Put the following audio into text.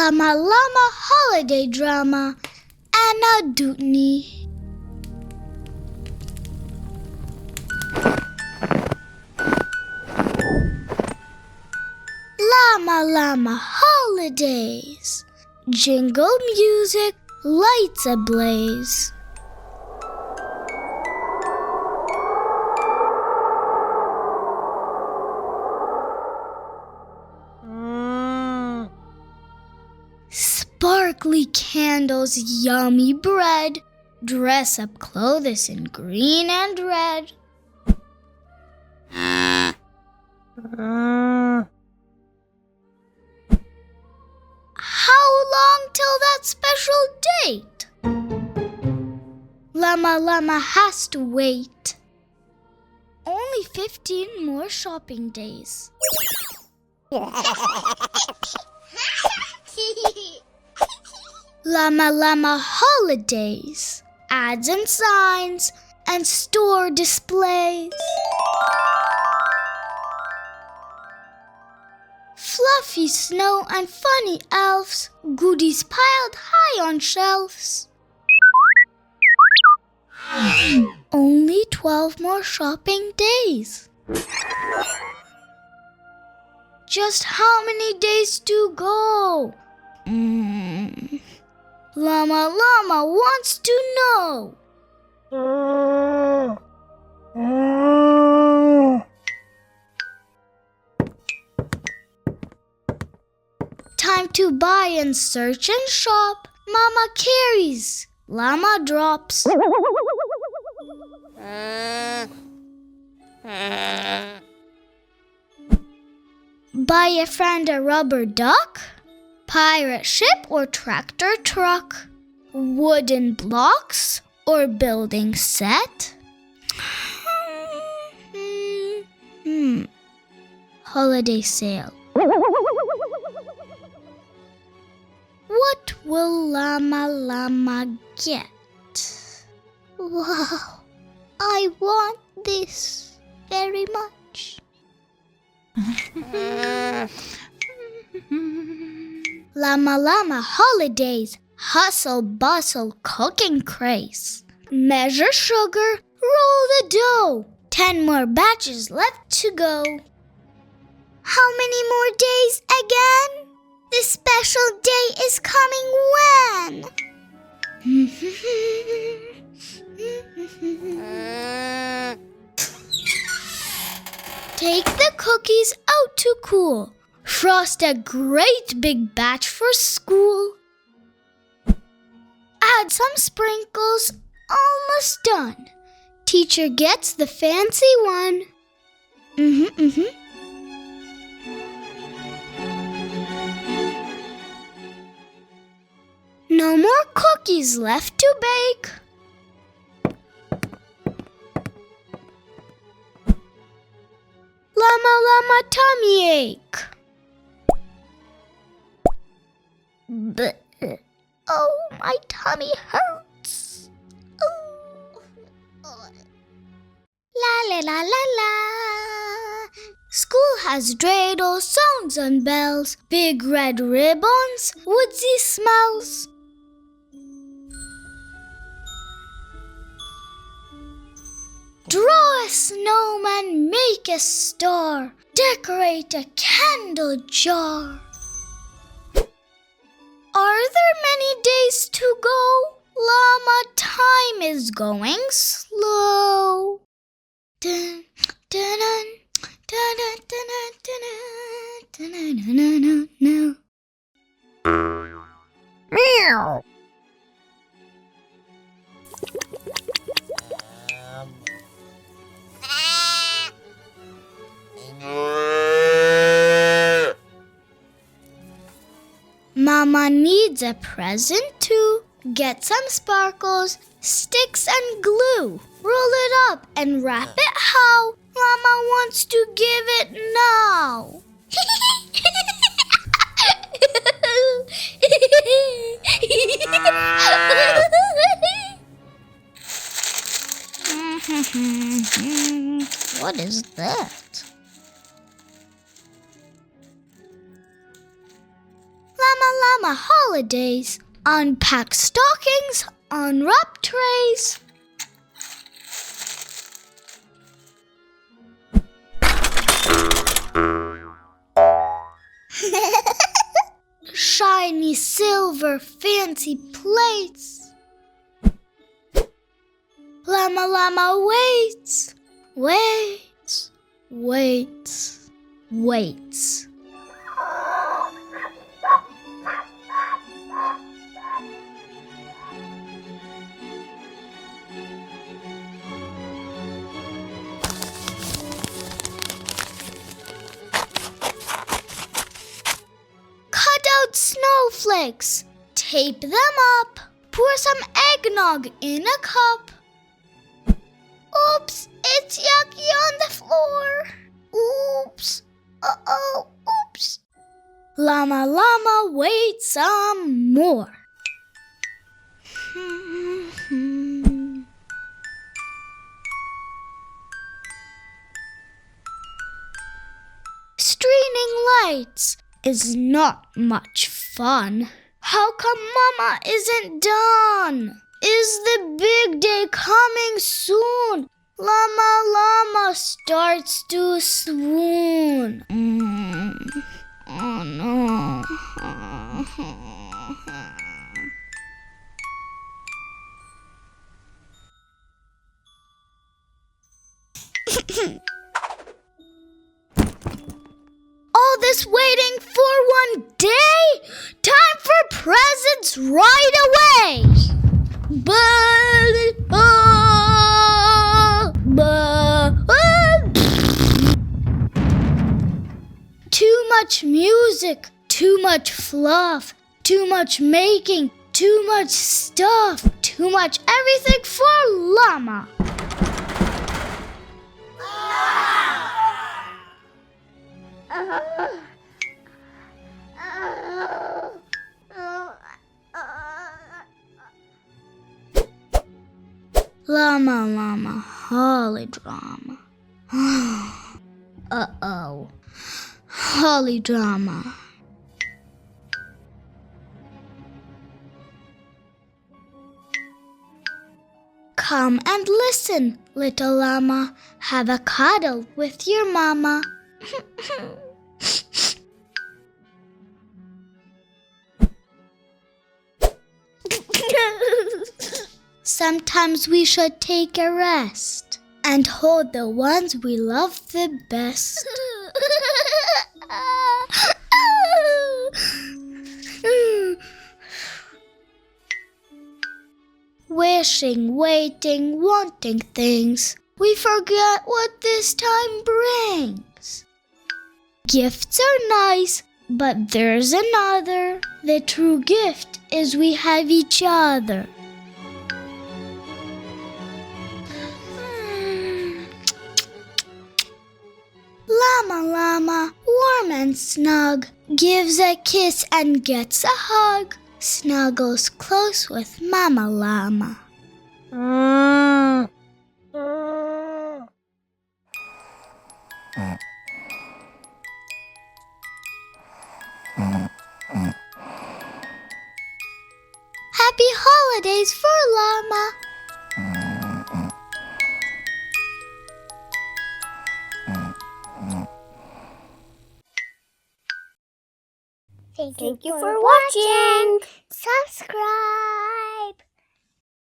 Llama Llama Holiday Drama, Anna Dewdney. Llama Llama Holidays, jingle music, lights ablaze. Sparkly candles, yummy bread, dress up clothes in green and red. How long till that special date? Llama Llama has to wait. Only 15 more shopping days. Llama Llama Holidays, ads and signs, and store displays. Fluffy snow and funny elves, goodies piled high on shelves. Only 12 more shopping days. Just how many days to go? Llama Llama wants to know. Time to buy and search and shop. Mama carries, Llama drops. Buy a friend a rubber duck, pirate ship or tractor truck, wooden blocks or building set. Holiday sale. What will Llama Llama get? Wow, I want this very much. Llama Llama Holidays, hustle bustle cooking craze. Measure sugar, roll the dough. 10 more batches left to go. How many more days again? The special day is coming when? Take the cookies out to cool. Frost a great big batch for school. Add some sprinkles, almost done. Teacher gets the fancy one. No more cookies left to bake. Llama Llama tummy ache. Oh, my tummy hurts. La la la la la. School has dreidels, songs and bells, big red ribbons, woodsy smells. Draw a snowman, make a star, decorate a candle jar. Are there many days to go? Llama, time is going slow. Dun, dun, dun, dun, dun, dun, dun, dun, dun, dun, dun. Meow. Mama needs a present too. Get some sparkles, sticks and glue. Roll it up and wrap it how Mama wants to give it now. What is that? Llama Llama holidays. Unpack stockings, unwrap trays. Shiny silver fancy plates. Llama Llama waits, waits, waits, waits. Cut out snowflakes, tape them up, pour some eggnog in a cup. Oops, it's yucky on the floor. Oops, uh-oh, oops. Llama Llama, wait some more. Stringing lights is not much fun. How come Mama isn't done? Is the big day coming soon? Llama Llama starts to swoon. Oh no. All this waiting for one day? Time for presents right away! Too much music, too much fluff, too much making, too much stuff, too much everything for Llama. Llama Llama holly drama. Uh-oh. Holly drama. Come and listen, little llama. Have a cuddle with your mama. Sometimes we should take a rest and hold the ones we love the best. Wishing, waiting, wanting things, we forget what this time brings. Gifts are nice, but there's another. The true gift is we have each other. Llama Llama, warm and snug, gives a kiss and gets a hug, snuggles close with Mama Llama. Happy holidays for Llama! Thank you for watching. Subscribe!